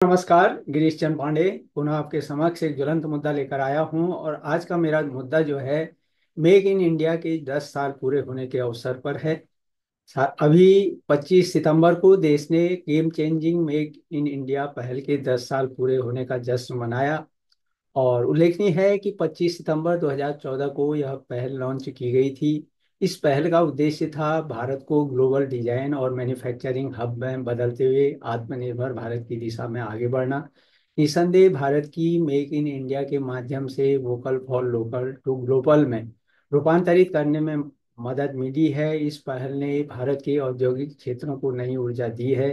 नमस्कार। गिरीश चंद पांडे पुनः आपके समक्ष एक ज्वलंत मुद्दा लेकर आया हूं और आज का मेरा मुद्दा जो है मेक इन इंडिया के 10 साल पूरे होने के अवसर पर है। अभी 25 सितंबर को देश ने game changing make in India पहल के 10 साल पूरे होने का जश्न मनाया। और उल्लेखनीय है कि 25 सितंबर 2014 को यह पहल लॉन्च की गई थी। इस पहल का उद्देश्य था भारत को ग्लोबल डिजाइन और मैन्युफैक्चरिंग हब में बदलते हुए आत्मनिर्भर भारत की दिशा में आगे बढ़ना। निसंदेह भारत की मेक इन इंडिया के माध्यम से vocal for local to global में रूपांतरित करने में मदद मिली है। इस पहल ने भारत के औद्योगिक क्षेत्रों को नई ऊर्जा दी है,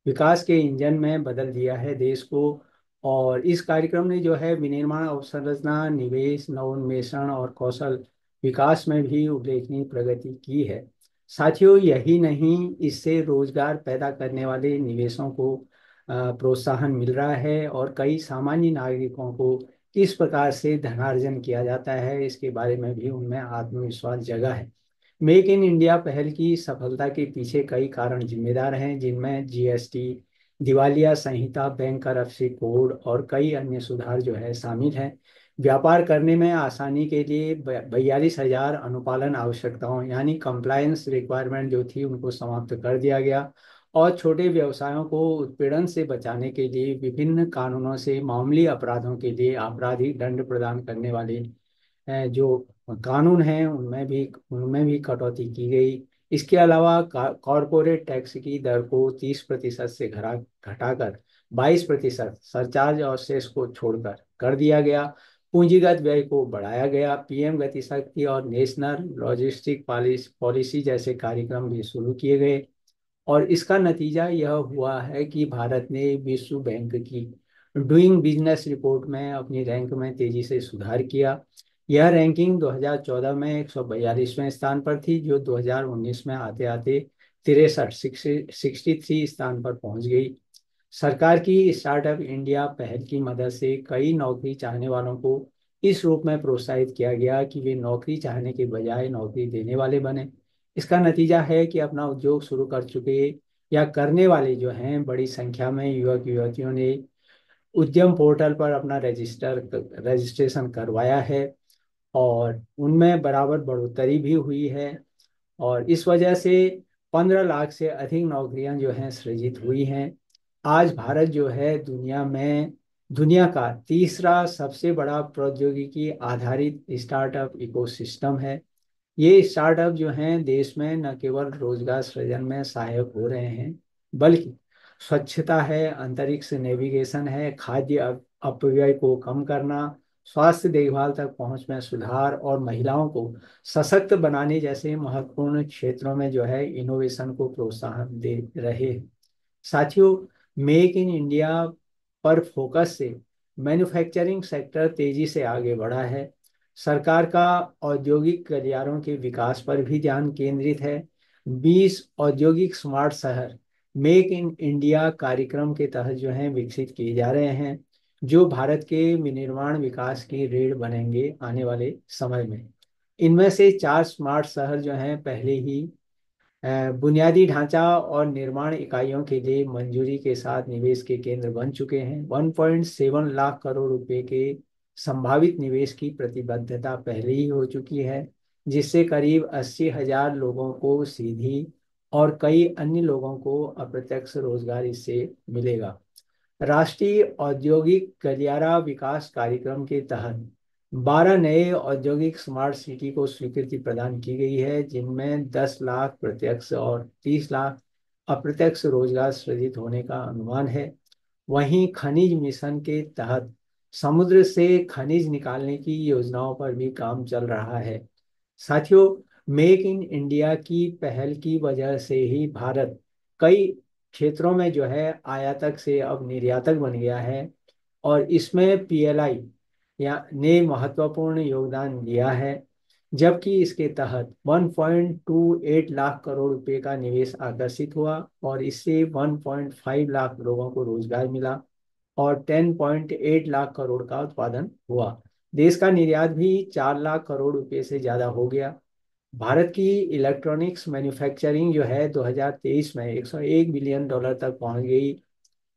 विकास के इंजन में बदल दिया है देश को। और इस कार्यक्रम ने जो है विनिर्माण अवसंरचना, निवेश, नवोन्मेषण और कौशल विकास में भी उल्लेखनीय प्रगति की है। साथियों, यही नहीं, इससे रोजगार पैदा करने वाले निवेशों को प्रोत्साहन मिल रहा है और कई सामान्य नागरिकों को किस प्रकार से धनार्जन किया जाता है इसके बारे में भी उनमें आत्मविश्वास जगा है। मेक इन इंडिया पहल की सफलता के पीछे कई कारण जिम्मेदार हैं, जिनमें जीएसटी, दिवालिया संहिता, बैंक करप्सी कोड और कई अन्य सुधार जो है शामिल हैं। व्यापार करने में आसानी के लिए 42,000 अनुपालन आवश्यकताओं यानी कंप्लायंस रिक्वायरमेंट जो थी उनको समाप्त कर दिया गया। और छोटे व्यवसायों को उत्पीड़न से बचाने के लिए विभिन्न कानूनों से मामूली अपराधों के लिए आपराधिक दंड प्रदान करने वाले जो कानून हैं उनमें भी कटौती की गई। इसके अलावा कॉरपोरेट टैक्स की दर को 30% से घटाकर 22% सरचार्ज और सेस को छोड़कर कर दिया गया। पूंजीगत व्यय को बढ़ाया गया। पीएम गति शक्ति और नेशनल लॉजिस्टिक पॉलिसी जैसे कार्यक्रम भी शुरू किए गए। और इसका नतीजा यह हुआ है कि भारत ने विश्व बैंक की डूइंग बिजनेस रिपोर्ट में अपनी रैंक में तेजी से सुधार किया। यह रैंकिंग 2014 में 142वें स्थान पर थी, जो 2019 में आते आते 63 स्थान पर पहुंच गई। सरकार की स्टार्टअप इंडिया पहल की मदद से कई नौकरी चाहने वालों को इस रूप में प्रोत्साहित किया गया कि वे नौकरी चाहने के बजाय नौकरी देने वाले बने। इसका नतीजा है कि अपना उद्योग शुरू कर चुके या करने वाले जो हैं बड़ी संख्या में युवक युवतियों ने उद्यम पोर्टल पर अपना रजिस्ट्रेशन करवाया है और उनमें बराबर बढ़ोतरी भी हुई है। और इस वजह से 15 लाख से अधिक नौकरियां जो हैं सृजित हुई हैं। आज भारत जो है दुनिया का तीसरा सबसे बड़ा प्रौद्योगिकी आधारित स्टार्टअप इकोसिस्टम है। ये स्टार्टअप जो हैं देश में न केवल रोजगार सृजन में सहायक हो रहे हैं, बल्कि स्वच्छता है, अंतरिक्ष नेविगेशन है, खाद्य अपव्यय को कम करना, स्वास्थ्य देखभाल तक पहुंच में सुधार और महिलाओं को सशक्त बनाने जैसे महत्वपूर्ण क्षेत्रों में जो है इनोवेशन को प्रोत्साहन दे रहे हैं। साथियों, मेक इन इंडिया पर फोकस से मैन्युफैक्चरिंग सेक्टर तेजी से आगे बढ़ा है। सरकार का औद्योगिक गलियारों के विकास पर भी ध्यान केंद्रित है। 20 औद्योगिक स्मार्ट शहर मेक इन इंडिया कार्यक्रम के तहत जो है विकसित किए जा रहे हैं, जो भारत के विनिर्माण विकास की रीढ़ बनेंगे आने वाले समय में। इनमें से 4 स्मार्ट शहर जो हैं पहले ही बुनियादी ढांचा और निर्माण इकाइयों के लिए मंजूरी के साथ निवेश के केंद्र बन चुके हैं। 1.7 लाख करोड़ रुपए के संभावित निवेश की प्रतिबद्धता पहले ही हो चुकी है, जिससे करीब 80,000 लोगों को सीधी और कई अन्य लोगों को अप्रत्यक्ष रोजगार इससे मिलेगा। राष्ट्रीय औद्योगिक गलियारा विकास कार्यक्रम के तहत 12 नए औद्योगिक स्मार्ट सिटी को स्वीकृति प्रदान की गई है, जिनमें 10 लाख प्रत्यक्ष और 30 लाख अप्रत्यक्ष रोजगार सृजित होने का अनुमान है। वहीं खनिज मिशन के तहत समुद्र से खनिज निकालने की योजनाओं पर भी काम चल रहा है। साथियों, मेक इन इंडिया की पहल की वजह से ही भारत कई क्षेत्रों में जो है आयातक से अब निर्यातक बन गया है और इसमें पीएलआई या ने महत्वपूर्ण योगदान दिया है। जबकि इसके तहत 1.28 लाख करोड़ रुपए का निवेश आकर्षित हुआ और इससे 1.5 लाख लोगों को रोजगार मिला और 10.8 लाख करोड़ का उत्पादन हुआ। देश का निर्यात भी 4 लाख करोड़ रुपए से ज्यादा हो गया। भारत की इलेक्ट्रॉनिक्स मैन्युफैक्चरिंग जो है 2023 में $101 बिलियन तक पहुंच गई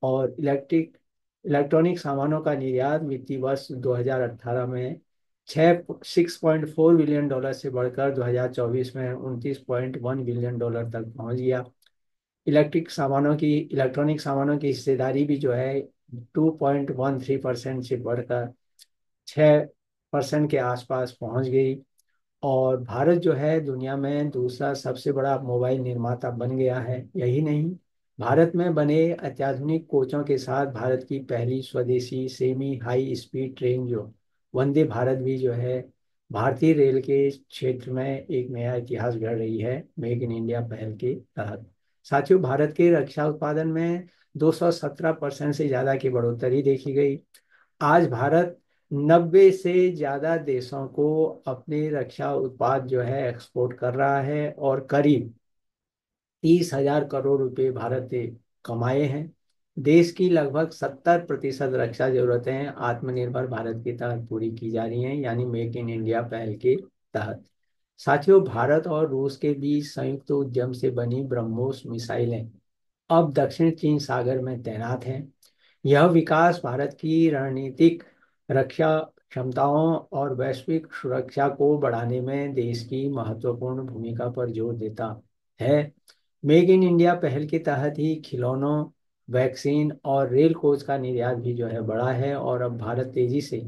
और इलेक्ट्रिक इलेक्ट्रॉनिक सामानों का निर्यात वित्तीय वर्ष 2018 में 6.4 बिलियन डॉलर से बढ़कर 2024 में 29.1 बिलियन डॉलर तक पहुंच गया। इलेक्ट्रॉनिक सामानों की हिस्सेदारी भी जो है 2.13% से बढ़कर 6% के आसपास पहुंच गई। और भारत जो है दुनिया में दूसरा सबसे बड़ा मोबाइल निर्माता बन गया है। यही नहीं, भारत में बने अत्याधुनिक कोचों के साथ भारत की पहली स्वदेशी सेमी हाई स्पीड ट्रेन जो वंदे भारत भी जो है भारतीय रेल के क्षेत्र में एक नया इतिहास गढ़ रही है मेक इन इंडिया पहल के तहत। साथियों, भारत के रक्षा उत्पादन में 217% से ज्यादा की बढ़ोतरी देखी गई। आज भारत 90 से ज्यादा देशों को अपने रक्षा उत्पाद जो है एक्सपोर्ट कर रहा है और करीब 30,000 करोड़ रुपए भारत ने कमाए हैं। देश की लगभग 70% रक्षा जरूरतें आत्मनिर्भर भारत के तहत पूरी की जा रही हैं, यानी मेक इन इंडिया पहल के तहत। साथियों, भारत और रूस के बीच संयुक्त उद्यम से बनी ब्रह्मोस मिसाइलें अब दक्षिण चीन सागर में तैनात हैं। यह विकास भारत की रणनीतिक रक्षा क्षमताओं और वैश्विक सुरक्षा को बढ़ाने में देश की महत्वपूर्ण भूमिका पर जोर देता है। मेक इन इंडिया पहल के तहत ही खिलौनों, वैक्सीन और रेल कोच का निर्यात भी जो है बढ़ा है और अब भारत तेजी से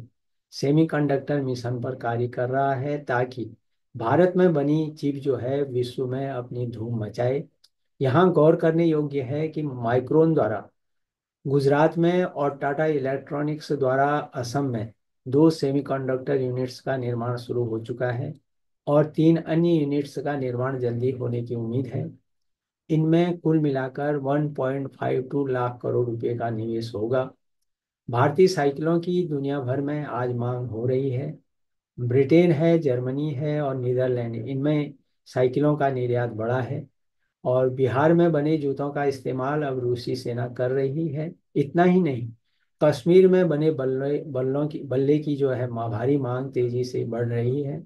सेमीकंडक्टर मिशन पर कार्य कर रहा है ताकि भारत में बनी चिप जो है विश्व में अपनी धूम मचाए। यहाँ गौर करने योग्य है कि माइक्रोन द्वारा गुजरात में और टाटा इलेक्ट्रॉनिक्स द्वारा असम में 2 सेमीकंडक्टर यूनिट्स का निर्माण शुरू हो चुका है और 3 अन्य यूनिट्स का निर्माण जल्दी होने की उम्मीद है। इनमें कुल मिलाकर 1.52 लाख करोड़ रुपए का निवेश होगा। भारतीय साइकिलों की दुनिया भर में आज मांग हो रही है। ब्रिटेन है, जर्मनी है और नीदरलैंड, इनमें साइकिलों का निर्यात बढ़ा है। और बिहार में बने जूतों का इस्तेमाल अब रूसी सेना कर रही है। इतना ही नहीं, कश्मीर में बने बल्ले की जो है भारी मांग तेजी से बढ़ रही है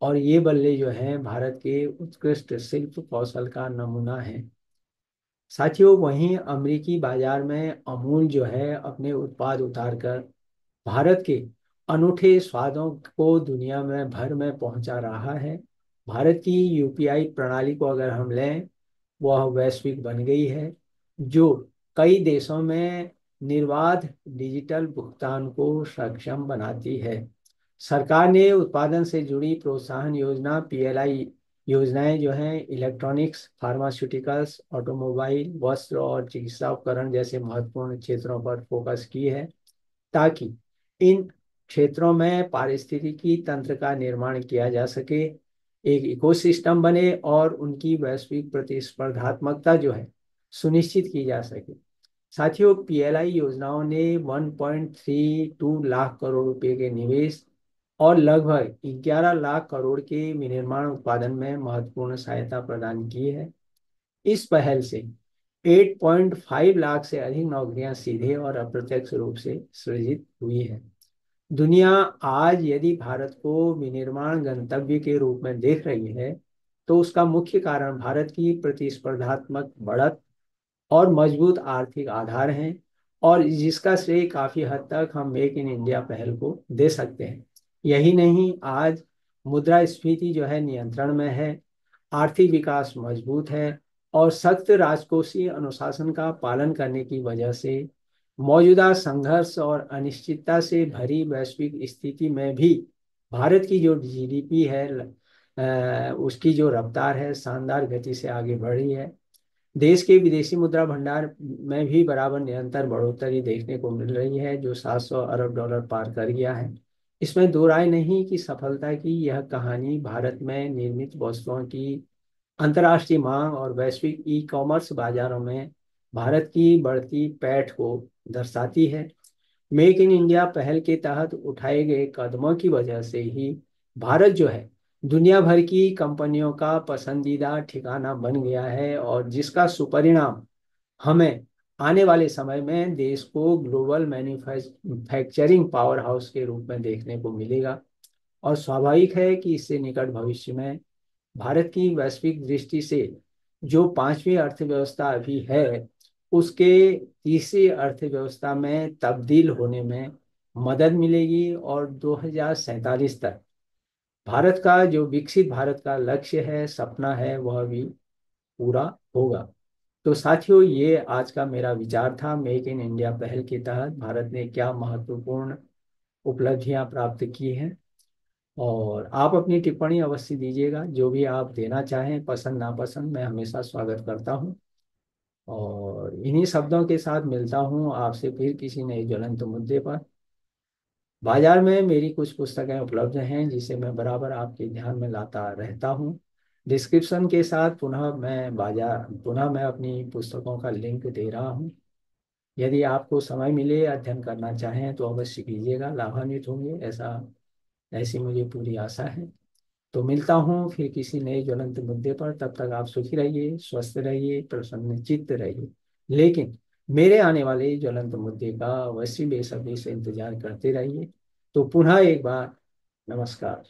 और ये बल्ले जो हैं भारत के उत्कृष्ट शिल्प कौशल का नमूना है। साथियों, वहीं अमेरिकी बाजार में अमूल जो है अपने उत्पाद उतारकर भारत के अनूठे स्वादों को दुनिया में भर में पहुंचा रहा है। भारत की यूपीआई प्रणाली को अगर हम लें, वह वैश्विक बन गई है जो कई देशों में निर्बाध डिजिटल भुगतान को सक्षम बनाती है। सरकार ने उत्पादन से जुड़ी प्रोत्साहन योजना पीएलआई योजनाएं जो हैं इलेक्ट्रॉनिक्स, फार्मास्यूटिकल्स, ऑटोमोबाइल, वस्त्र और चिकित्सा उपकरण जैसे महत्वपूर्ण क्षेत्रों पर फोकस की है ताकि इन क्षेत्रों में पारिस्थितिकी तंत्र का निर्माण किया जा सके, एक इकोसिस्टम बने और उनकी वैश्विक प्रतिस्पर्धात्मकता जो है सुनिश्चित की जा सके। साथियों, पीएलआई योजनाओं ने 1.32 लाख करोड़ रुपए के निवेश और लगभग 11 लाख करोड़ के विनिर्माण उत्पादन में महत्वपूर्ण सहायता प्रदान की है। इस पहल से 8.5 लाख से अधिक नौकरियां सीधे और अप्रत्यक्ष रूप से सृजित हुई है। दुनिया आज यदि भारत को विनिर्माण गंतव्य के रूप में देख रही है तो उसका मुख्य कारण भारत की प्रतिस्पर्धात्मक बढ़त और मजबूत आर्थिक आधार हैं और जिसका श्रेय काफी हद तक हम मेक इन इंडिया पहल को दे सकते हैं। यही नहीं, आज मुद्रास्फीति जो है नियंत्रण में है, आर्थिक विकास मजबूत है और सख्त राजकोषीय अनुशासन का पालन करने की वजह से मौजूदा संघर्ष और अनिश्चितता से भरी वैश्विक स्थिति में भी भारत की जो जीडीपी है उसकी जो रफ्तार है शानदार गति से आगे बढ़ रही है। देश के विदेशी मुद्रा भंडार में भी बराबर निरंतर बढ़ोतरी देखने को मिल रही है जो 700 अरब डॉलर पार कर गया है। इसमें दो राय नहीं कि सफलता की यह कहानी भारत में निर्मित वस्तुओं की अंतर्राष्ट्रीय मांग और वैश्विक ई कॉमर्स बाजारों में भारत की बढ़ती पैठ को दर्शाती है। मेक इन इंडिया पहल के तहत उठाए गए कदमों की वजह से ही भारत जो है दुनिया भर की कंपनियों का पसंदीदा ठिकाना बन गया है और जिसका सुपरिणाम हमें आने वाले समय में देश को ग्लोबल मैन्युफैक्चरिंग पावर हाउस के रूप में देखने को मिलेगा। और स्वाभाविक है कि इससे निकट भविष्य में भारत की वैश्विक दृष्टि से जो पांचवी अर्थव्यवस्था अभी है उसके तीसरी अर्थव्यवस्था में तब्दील होने में मदद मिलेगी, और 2047 तक भारत का जो विकसित भारत का लक्ष्य है, सपना है, वह भी पूरा होगा। तो साथियों, ये आज का मेरा विचार था। मेक इन इंडिया पहल के तहत भारत ने क्या महत्वपूर्ण उपलब्धियां प्राप्त की हैं। और आप अपनी टिप्पणी अवश्य दीजिएगा, जो भी आप देना चाहें, पसंद नापसंद, मैं हमेशा स्वागत करता हूं। और इन्हीं शब्दों के साथ मिलता हूं आपसे फिर किसी नए ज्वलंत मुद्दे पर। बाजार में मेरी कुछ पुस्तकें उपलब्ध हैं जिसे मैं बराबर आपके ध्यान में लाता रहता हूं। डिस्क्रिप्शन के साथ पुनः मैं अपनी पुस्तकों का लिंक दे रहा हूं। यदि आपको समय मिले, अध्ययन करना चाहें, तो अवश्य कीजिएगा, लाभान्वित होंगे, ऐसी मुझे पूरी आशा है। तो मिलता हूँ फिर किसी नए ज्वलंत मुद्दे पर। तब तक आप सुखी रहिए, स्वस्थ रहिए, प्रसन्नचित्त रहिए। लेकिन मेरे आने वाले ज्वलंत मुद्दे का अवश्य बेसब्री से इंतजार करते रहिए। तो पुनः एक बार नमस्कार।